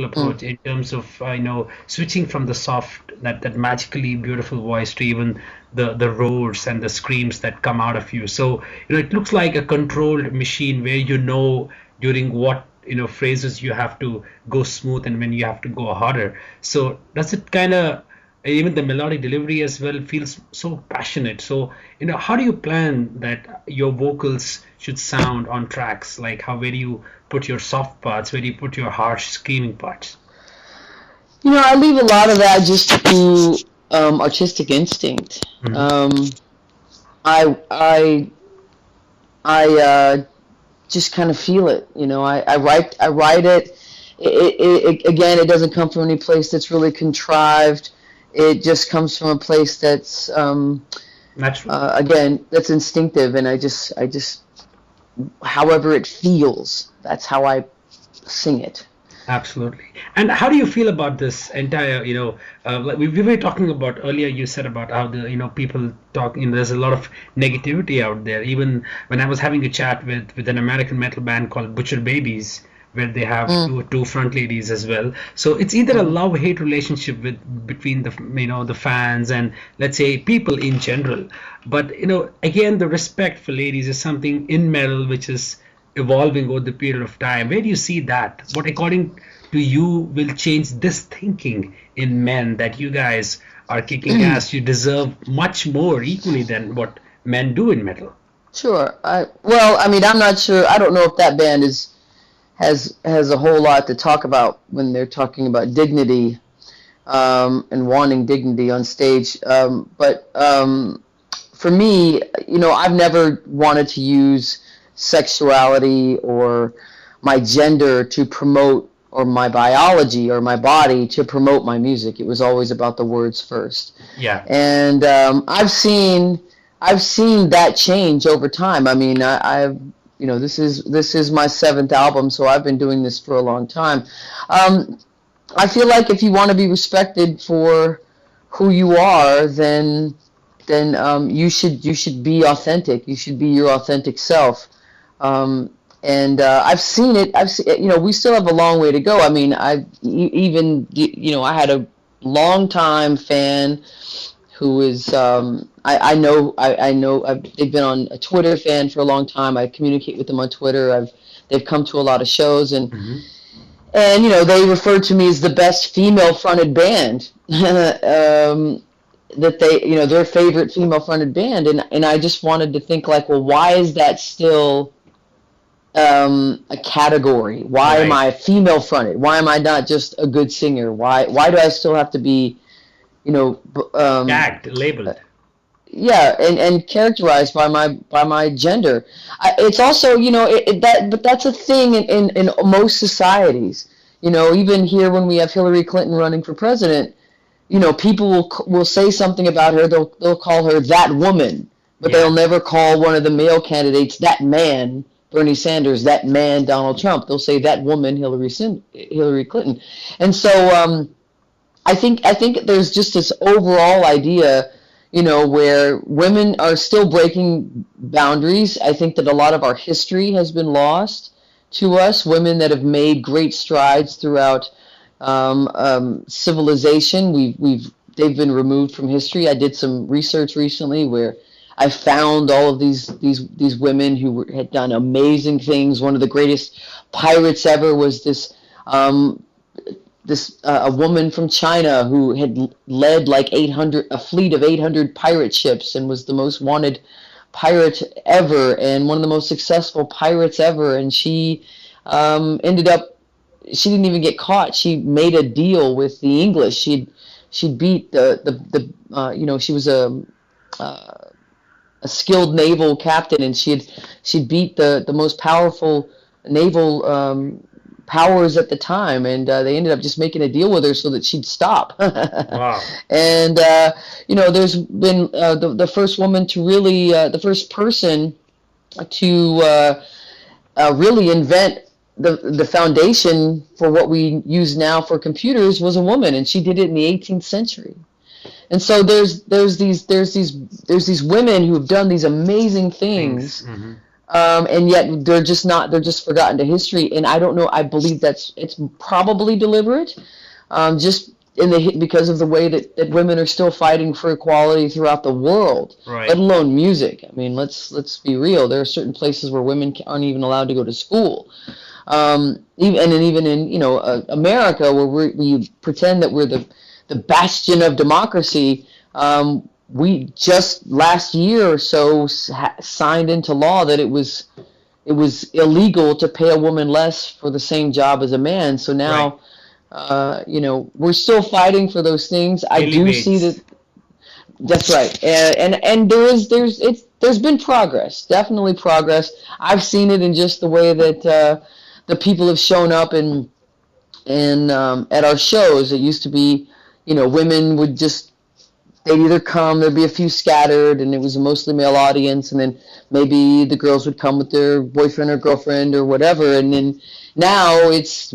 approach in terms of switching from the soft, that magically beautiful voice to even the roars and the screams that come out of you. So it looks like a controlled machine where during what phrases you have to go smooth and when you have to go harder. So does it kind of, even the melodic delivery as well feels so passionate. So how do you plan that your vocals should sound on tracks? Like where do you put your soft parts, where do you put your harsh screaming parts? I leave a lot of that just to artistic instinct. Hmm. I I I just kind of feel it. I write it. Again, it doesn't come from any place that's really contrived. It just comes from a place that's Natural. again, that's instinctive, and I just however it feels, that's how I sing it. Absolutely. And how do you feel about this entire, like we were talking about earlier, you said about how people talk, there's a lot of negativity out there. Even when I was having a chat with an American metal band called Butcher Babies, where they have Mm, two front ladies as well. So it's either a mhm. love-hate relationship between the fans and, let's say, people in general. But again, the respect for ladies is something in metal which is evolving over the period of time. Where do you see that? What, according to you, will change this thinking in men that you guys are kicking ass? You deserve much more equally than what men do in metal. Sure. I mean, I'm not sure. I don't know if that band has a whole lot to talk about when they're talking about dignity, and wanting dignity on stage. But for me, I've never wanted to use sexuality or my gender to promote, or my biology or my body to promote my music. It was always about the words first. Yeah. And I've seen that change over time. I mean, I've this is my seventh album, so I've been doing this for a long time. Um, I feel like if you want to be respected for who you are, then you should be authentic. You should be your authentic self. And I've seen it. I've seen, we still have a long way to go. I mean, I had a long time fan who is they've been on a Twitter fan for a long time. I communicate with them on Twitter. They've come to a lot of shows, Hmm. and they refer to me as the best female fronted band. That their favorite female fronted band, and I just wanted to think, like, well, why is that still a category? Why am Right. I female fronted? Why am I not just a good singer? Why do I still have to be, you know, Tagged, labeled. yeah, and characterized by my gender? It's also, but that's a thing in most societies. Even here, when we have Hillary Clinton running for president, people will say something about her. They'll call her that woman, but they'll Yeah. never call one of the male candidates that man, Bernie Sanders, that man, Donald Trump. They'll say that woman, Hillary Clinton. And so I think there's just this overall idea, where women are still breaking boundaries. I think that a lot of our history has been lost to us, women that have made great strides throughout civilization. They've been removed from history. I did some research recently where I found all of these women who had done amazing things. One of the greatest pirates ever was this a woman from China who had led like a fleet of 800 pirate ships, and was the most wanted pirate ever, and one of the most successful pirates ever. And ended up she didn't even get caught. She made a deal with the English. She beat she was a skilled naval captain, and she'd beat the most powerful naval powers at the time, and they ended up just making a deal with her so that she'd stop. Wow. And there's been the first woman to really the first person to really invent the foundation for what we use now for computers, was a woman, and she did it in the 18th century. And so there's these women who have done these amazing Things. things, Hmm. and yet they're just not. They're just forgotten to history. And I don't know. I believe it's probably deliberate, just because of the way that women are still fighting for equality throughout the world, let Right. alone music. I mean, let's be real. There are certain places where women aren't even allowed to go to school. Even in America, where we pretend that we're the bastion of democracy. We just last year or so signed into law that it was illegal to pay a woman less for the same job as a man. So Right. now, we're still fighting for those things. I Daily do see wage. that. That's right, and there's been progress, definitely progress. I've seen it in just the way that the people have shown up in at our shows. It used to be, women would just they'd either come, there'd be a few scattered, and it was a mostly male audience, and then maybe the girls would come with their boyfriend or girlfriend or whatever, and then now it's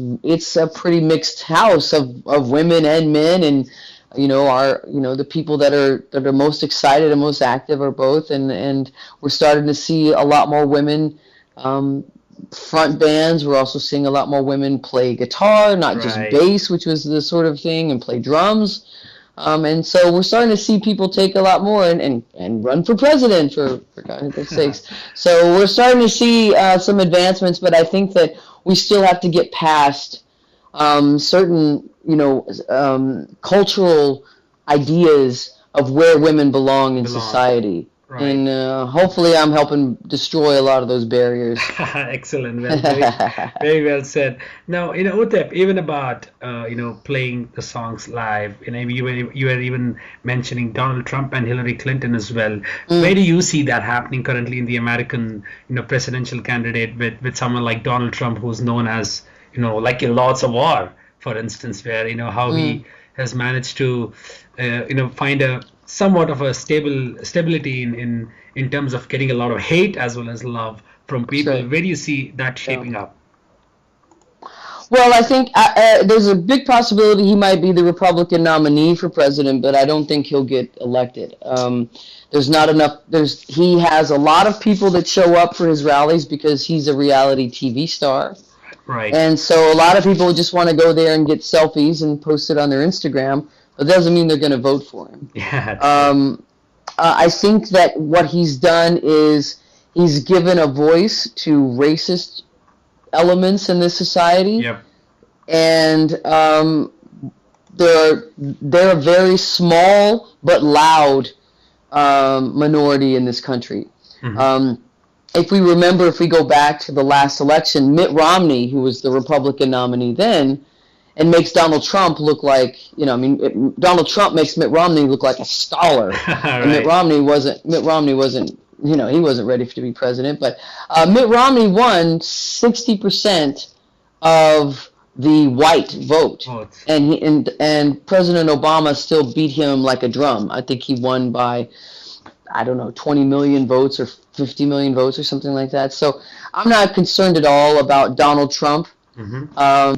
a pretty mixed house of women and men, and the people that are most excited and most active are both, and we're starting to see a lot more women um, front bands. We're also seeing a lot more women play guitar, not just Right. bass, which was the sort of thing, and play drums. And so we're starting to see people take a lot more and run for president, for God's sakes. So we're starting to see some advancements, but I think that we still have to get past certain, cultural ideas of where women belong in Belong. society. Right. And hopefully I'm helping destroy a lot of those barriers. Excellent. Well, very, very well said. Now, Utep, even about playing the songs live. You were even mentioning Donald Trump and Hillary Clinton as well. Where Mm, do you see that happening currently in the American, presidential candidate with someone like Donald Trump, who's known as, like a Lords of War, for instance, where how mm, he has managed to, find a somewhat of a stability in terms of getting a lot of hate as well as love from that's people. right. Where do you see that Yeah. shaping up? Well, I think there's a big possibility he might be the Republican nominee for president, but I don't think he'll get elected. There's not enough. He has a lot of people that show up for his rallies because he's a reality TV star, Right. and so a lot of people just want to go there and get selfies and post it on their Instagram. But that doesn't mean they're going to vote for him. Yeah, true. Um, I think that what he's done is he's given a voice to racist elements in this society, Yep. and they're a very small but loud minority in this country. Hmm. Um, if we go back to the last election, Mitt Romney, who was the Republican nominee then, and makes Donald Trump look like, Donald Trump makes Mitt Romney look like a scholar, and Mitt Right. Romney wasn't. Mitt Romney wasn't. He wasn't ready to be president, but Mitt Romney won 60% of the white vote, Both. and President Obama still beat him like a drum. I think he won by, I don't know, 20 million votes or 50 million votes or something like that. So I'm not concerned at all about Donald Trump Hmm.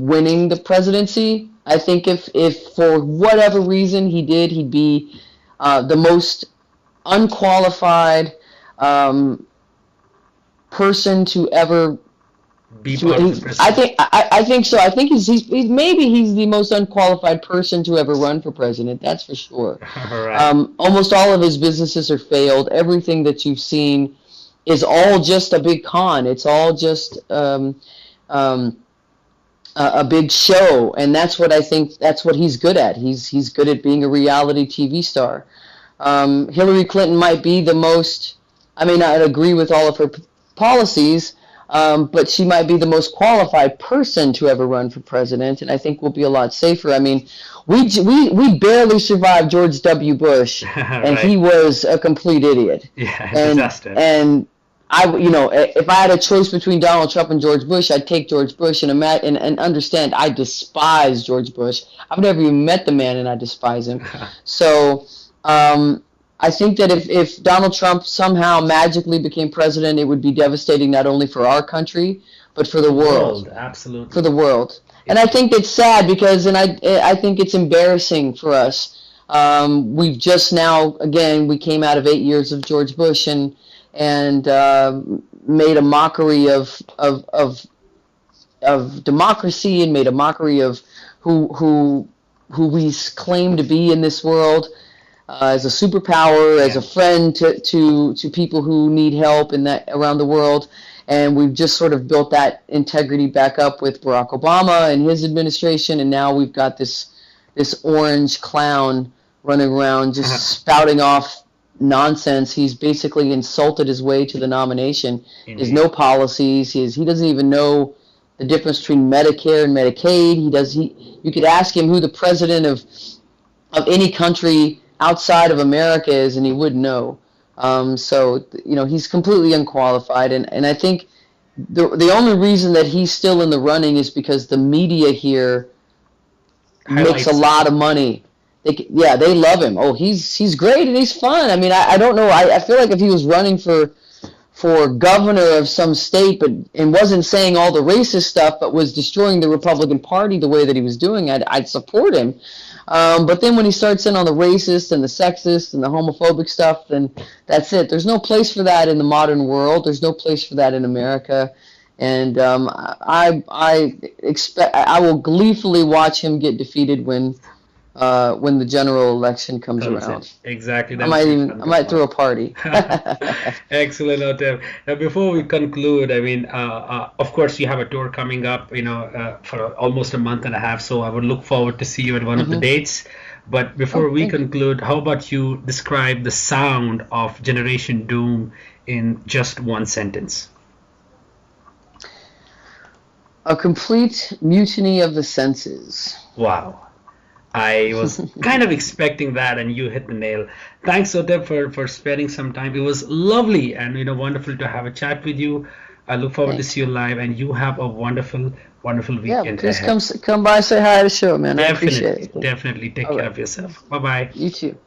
winning the presidency. I think if for whatever reason he did, he'd be the most unqualified um, person to ever. Be part of the I presidency. think I think so. I think maybe he's the most unqualified person to ever run for president. That's for sure. Right. Almost all of his businesses are failed. Everything that you've seen is all just a big con. It's all just um, a big show, and that's what I think. That's what he's good at. He's good at being a reality TV star. Hillary Clinton might be the most. I may not agree with all of her policies, but she might be the most qualified person to ever run for president, and I think we'll be a lot safer. I mean, we barely survived George W. Bush, and he Right. was a complete idiot. Yeah, And disaster. and if I had a choice between Donald Trump and George Bush, I'd take George Bush, and understand I despise George Bush. I've never even met the man, and I despise him. So I think that if Donald Trump somehow magically became president, it would be devastating not only for our country but for the world, World, for absolutely. the world. And I It, think it's sad because, and I think it's embarrassing for us. We've just now, again, we came out of 8 years of George Bush, and made a mockery of democracy and made a mockery of who we claim to be in this world, as a superpower, as a Yeah. friend to people who need help in that around the world. And we've just sort of built that integrity back up with Barack Obama and his administration, and now we've got this orange clown running around just spouting off nonsense. He's basically insulted his way to the nomination. There's Indeed. no policies. He doesn't even know the difference between Medicare and Medicaid. You could ask him who the president of any country outside of America is, and he wouldn't know. So he's completely unqualified, and I think the only reason that he's still in the running is because the media here makes a Highlights lot him. of money. They love him. Oh, he's great and he's fun. I mean, I don't know. I feel like if he was running for governor of some state, but and wasn't saying all the racist stuff, but was destroying the Republican Party the way that he was doing, I'd support him. But then when he starts in on the racist and the sexist and the homophobic stuff, then that's it. There's no place for that in the modern world. There's no place for that in America. And I will gleefully watch him get defeated when the general election comes Comes in. around. Exactly. I That'll be I might throw a party. Excellent, Otep. Now, before we conclude, I mean, of course, you have a tour coming up, for almost a month and a half. So I would look forward to see you at one of the dates. But before Oh, we thank you. conclude, how about you describe the sound of Generation Doom in just one sentence? A complete mutiny of the senses. Wow. I was kind of expecting that, and you hit the nail. Thanks, Otep, for spending some time. It was lovely and wonderful to have a chat with you. I look forward to Thanks. see you live, and you have a wonderful, wonderful Yeah, weekend please ahead. come by, say hi to the show, man. I appreciate Definitely, it. definitely. Take All care right. of yourself. Bye bye. You too.